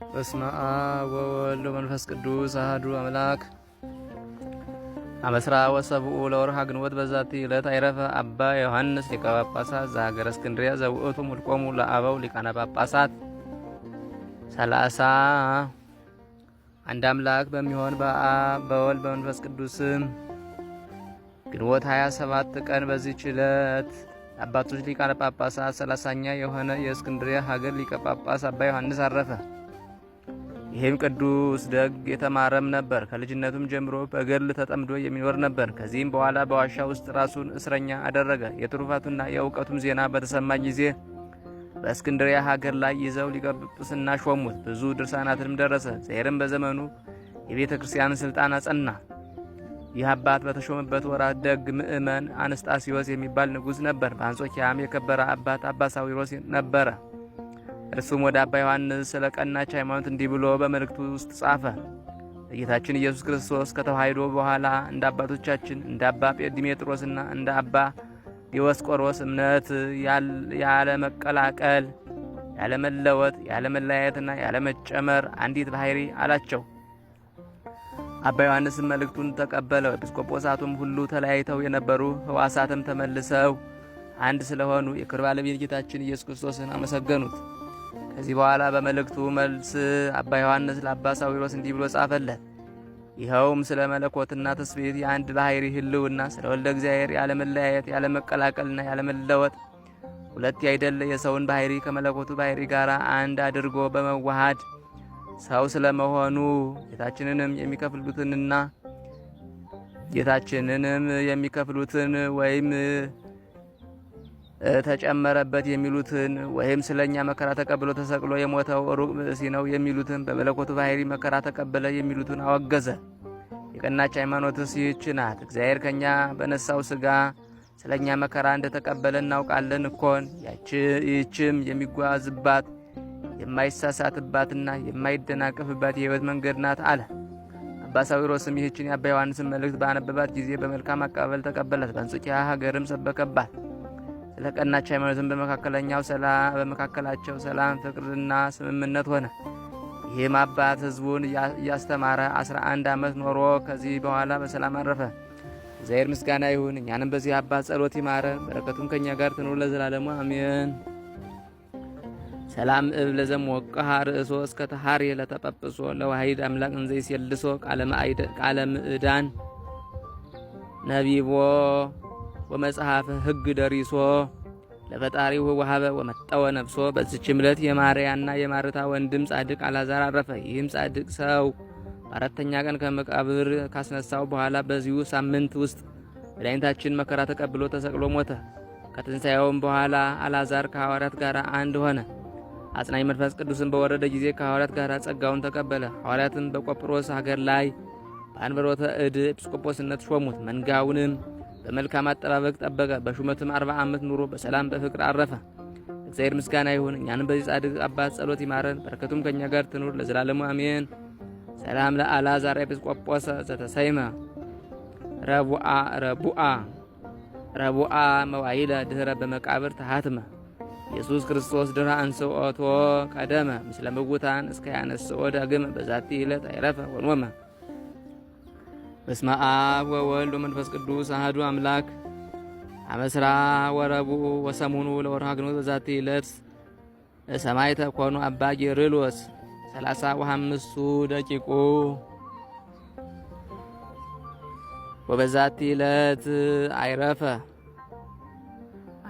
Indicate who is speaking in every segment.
Speaker 1: በስመ አብ ወወልድ ወመንፈስ ቅዱስ አሐዱ አምላክ። አመስራ ወሰብኡ ለወርሃ ግንቦት በዛቲ ዕለት አይረፈ አባ ዮሐንስ ሊቀ ጳጳሳት ዘሀገረ እስክንድርያ ዘውእቱ ሙልቆሙ ለአበው ሊቃነ ጳጳሳት። 30 አንድ አምላክ በሚሆን በአብ በወልድ በመንፈስ ቅዱስም ግንቦት 27 ቀን በዚህች ዕለት አባቶች ሊቃነ ጳጳሳት 30ኛ የሆነ የእስክንድርያ ሀገር ሊቀ ጳጳስ አባ ዮሐንስ አረፈ። ይህም ቅዱስ ደግ የተማረም ነበር። ከልጅነቱም ጀምሮ በገድል ተጠምዶ የሚኖር ነበር። ከዚህም በኋላ በዋሻ ውስጥ ራሱን እስረኛ አደረገ። የትሩፋቱና የእውቀቱም ዜና በተሰማ ጊዜ በእስክንድርያ ሀገር ላይ ይዘው ሊቀ ጵጵስና ሾሙት። ብዙ ድርሳናትንም ደረሰ። እግዚአብሔርም በዘመኑ የቤተ ክርስቲያንን ስልጣን አጸና። ይህ አባት በተሾመበት ወራት ደግ ምእመን አንስጣስዮስ የሚባል ንጉሥ ነበር። በአንጾኪያም የከበረ አባት አባ ሳዊሮስ ነበረ። እርሱም ወደ አባ ዮሐንስ ስለ ቀናች ሃይማኖት እንዲህ ብሎ በመልእክቱ ውስጥ ጻፈ። ጌታችን ኢየሱስ ክርስቶስ ከተዋሕዶ በኋላ እንደ አባቶቻችን እንደ አባ ዲሜጥሮስና እንደ አባ ዲዮስቆሮስ እምነት ያለ መቀላቀል፣ ያለ መለወጥ፣ ያለ መለያየትና ያለ መጨመር አንዲት ባሕሪ አላቸው። አባ ዮሐንስም መልእክቱን ተቀበለው። ኤጲስቆጶሳቱም ሁሉ ተለያይተው የነበሩ ሕዋሳትም ተመልሰው አንድ ስለሆኑ የክብር ባለቤት ጌታችን ኢየሱስ ክርስቶስን አመሰገኑት። ከዚህ በኋላ በመልእክቱ መልስ አባ ዮሐንስ ለአባ ሳዊሮስ እንዲህ ብሎ ጻፈለት። ይኸውም ስለ መለኮትና ትስብእት የአንድ ባሕሪ ህልውና፣ ስለ ወልደ እግዚአብሔር ያለ መለያየት፣ ያለ መቀላቀልና ያለ መለወጥ፣ ሁለት ያይደለ የሰውን ባሕሪ ከመለኮቱ ባሕሪ ጋር አንድ አድርጎ በመዋሃድ ሰው ስለመሆኑ ጌታችንንም የሚከፍሉትን ወይም ተጨመረበት የሚሉትን ወይም ስለኛ መከራ ተቀብሎ ተሰቅሎ የሞተው ሩቅ ብእሲ ነው የሚሉትን በመለኮቱ ባሕሪ መከራ ተቀበለ የሚሉትን አወገዘ። የቀናች ሃይማኖትስ ይህች ናት። እግዚአብሔር ከኛ በነሳው ሥጋ ስለኛ መከራ እንደተቀበለ እናውቃለን እኮን። ይህችም የሚጓዝባት የማይሳሳትባትና የማይደናቀፍባት የሕይወት መንገድ ናት አለ። አባ ሳዊሮስም ይህችን የአባ ዮሐንስን መልእክት ባነበባት ጊዜ በመልካም አቀባበል ተቀበላት። በአንጾኪያ ሀገርም ሰበከባት። ስለ ቀናች ሃይማኖትን በመካከላቸው ሰላም፣ ፍቅርና ስምምነት ሆነ። ይህም አባት ሕዝቡን እያስተማረ 11 ዓመት ኖሮ ከዚህ በኋላ በሰላም አረፈ። እግዚአብሔር ምስጋና ይሁን። እኛንም በዚህ አባት ጸሎት ይማረን፣ በረከቱም ከእኛ ጋር ትኑር ለዘላለሙ አሜን። ሰላም እብ ለዘሞቀሃ ርእሶ እስከ ተሃር ለተጳጵሶ ለዋሂድ አምላክ እንዘይስ የልሶ ቃለ ምዕዳን ነቢቦ ወመጽሐፈ ሕግ ደሪሶ ለፈጣሪው ወሃበ ወመጠወ ነፍሶ። በዚችም ዕለት የማርያና የማርታ ወንድም ጻድቅ አልዓዛር አረፈ። ይህም ጻድቅ ሰው በአራተኛ ቀን ከመቃብር ካስነሳው በኋላ በዚሁ ሳምንት ውስጥ መድኃኒታችን መከራ ተቀብሎ ተሰቅሎ ሞተ። ከትንሣኤውም በኋላ አልዓዛር ከሐዋርያት ጋር አንድ ሆነ። አጽናኝ መንፈስ ቅዱስን በወረደ ጊዜ ከሐዋርያት ጋር ጸጋውን ተቀበለ። ሐዋርያትም በቆጵሮስ ሀገር ላይ በአንበሮተ እድ ኤጲስቆጶስነት ሾሙት። መንጋውንም በመልካም አጠባበቅ ጠበቀ። በሹመትም 40 ዓመት ኑሮ በሰላም በፍቅር አረፈ። እግዚአብሔር ምስጋና ይሁን። እኛንም በዚህ ጻድቅ አባት ጸሎት ይማረን፣ በረከቱም ከእኛ ጋር ትኑር ለዘላለሙ አሜን። ሰላም ለአልዓዛር ኤጲስቆጶስ ዘተሰይመ ረቡአ መዋይለ ድኅረ በመቃብር ተሃትመ ኢየሱስ ክርስቶስ ድኅረ አንሥኦቶ ቀደመ ምስለ ምውታን እስከ ያነስኦ ዳግመ በዛቲ ዕለት አይረፈ ወንወመ። በስመ አብ ወወልድ ወመንፈስ ቅዱስ አሐዱ አምላክ። አመስራ ወረቡዕ ወሰሙኑ ለወርሃ ግንቦት በዛቲ ዕለት ሰማዕተ ኮኑ አባ ጌርሎስ 35 ደቂቁ። ወበዛቲ ዕለት አይረፈ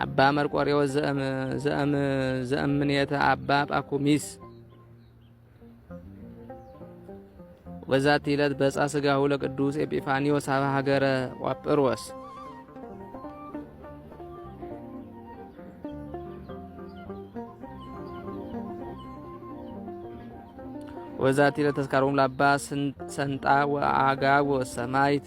Speaker 1: አባ መርቆሬዎስ ዘእምኔተ አባ ጳኩሚስ። በዛቲ ዕለት በዕፀ ሥጋሁ ለቅዱስ ኤጲፋንዮስ ሀበ ሀገረ ቆጵሮስ። ወበዛቲ ዕለት ተዝካሮሙ ለአባ ሰንጣ ወአጋቦስ ሰማዕት።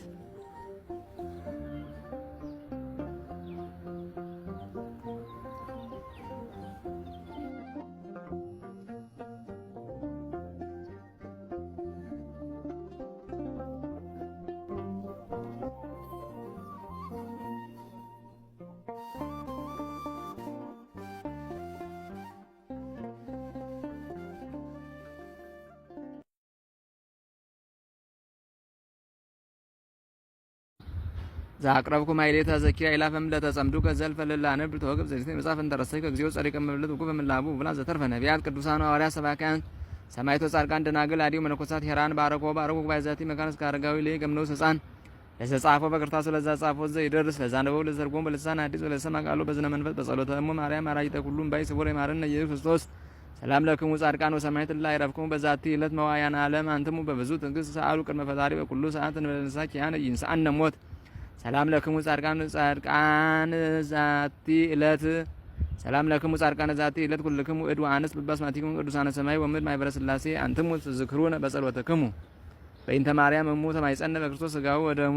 Speaker 1: ዛቅረብኩ ማይሌታ ዘኪራ ኢላፈም ለተጸምዱ ከዘልፈ ለላነብ ተወግብ ዘይት መጻፍ እንተረሰይ ከግዚኦ ጸሪቀ መብለት ወቁ በመላቡ ብላ ዘተርፈ ነቢያት ቅዱሳን ሐዋርያት ሰባክያን ሰማይቶ ጻድቃን ደናግል አዲው መነኮሳት ሄራን ባረኮ ባይዛቲ መካነስ ካረጋዊ ላይ ገምነው ህፃን ለተጻፈው በቅርታሱ ለዛ ጻፈው ዘ ይደርስ ለዛነበው ለዘርጎም በልሳን አዲስ ለሰማ ቃሉ በዝነ መንፈስ በጸሎተ እሙ ማርያም አራጅተ ሁሉም ባይ ስቡር የማረነ ኢየሱስ ክርስቶስ ሰላም ለክሙ ጻድቃን ወሰማይት ላይ ረፍኩሙ በዛቲ ዕለት መዋያን ዓለም አንተሙ በብዙ ትዕግስት ሰአሉ ቅድመ ፈጣሪ በኩሉ ሰዓት እንበለንሳክ ያን ይንሳአን ሞት ሰላም ለክሙ ጻድቃን ዛቲ ዕለት ሰላም ለክሙ ጻድቃን ዛቲ ዕለት ኩልክሙ እድ ወአንስ በባስማቲኩም ቅዱሳነ ሰማይ ወምድር ማይበረ ሥላሴ አንተሙ ትዝክሩነ በጸሎተክሙ በእንተ ማርያም እሙ ተማይጸነ በክርስቶስ ሥጋው ወደሙ